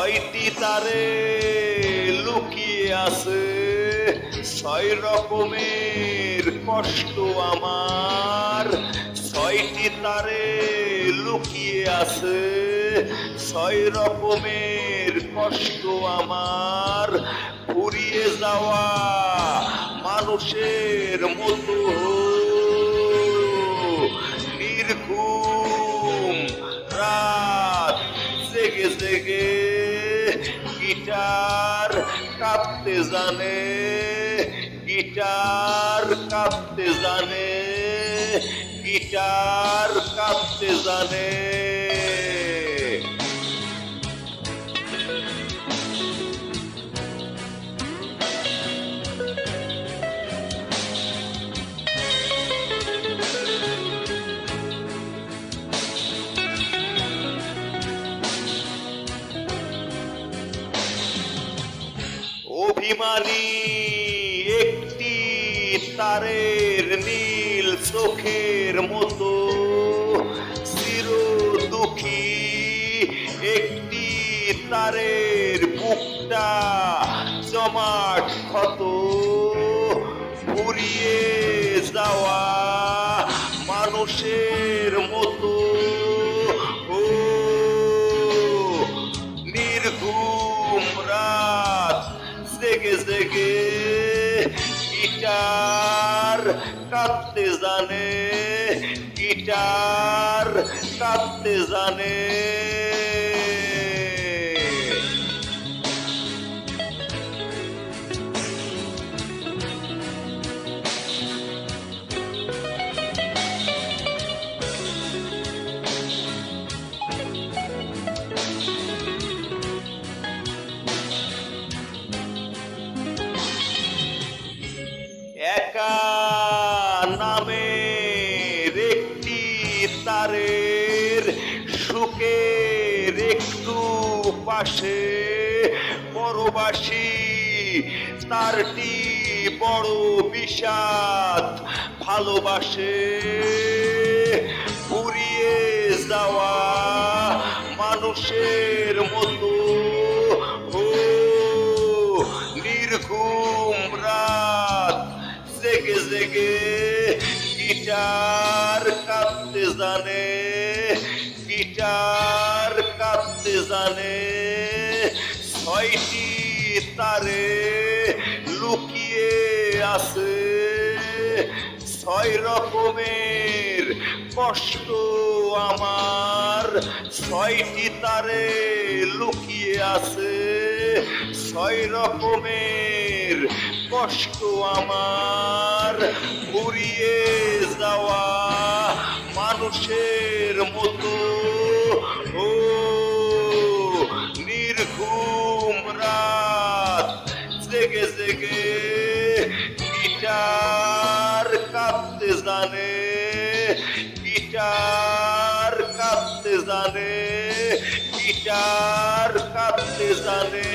ছয়টি তারে লুকিয়ে আছে ছয় রকমের কষ্ট আমার। ছয়টি তারে লুকিয়ে আছে ছয় রকমের কষ্ট আমার। ফুরিয়ে যাওয়া মানুষের মতো নির্ঘুম রাত জেগে জেগে গিটার কাঁপতে জানে, গিটার কাঁপতে জানে, গিটার কাঁপতে জানে। অভিমানী একটি তারের নীল চোখের মতো চির দুঃখী একটি তারের বুকটা জমাট ক্ষত। ফুরিয়ে যাওয়া মানুষের মতো ও নির্ঘুম রাত জেগে জেগে গিটার কাঁপতে জানে, গিটার কাঁপতে জানে। একা নামের একটি তারের সুখের একটু পাশে পরবাসী তারটি বড় বিষাদ ভালোবাসে। ফুরিয়ে যাওয়া মানুষের মতো ও নির্ঘুম রাত জেগে জেগে গিটার কাঁপতে জানে, গিটার কাঁপতে জানে। ছয়টি তারে লুকিয়ে আছে ছয় রকমের কষ্ট আমার। ছয়টি তারে লুকিয়ে আছে ছয় রকমের কষ্ট আমার। ফুরিয়ে যাওয়া মানুষের মতো ও নির্ঘুম রাত জেগে জেগে গিটার কাঁপতে জানে, গিটার কাঁপতে জানে, গিটার কাঁপতে জানে।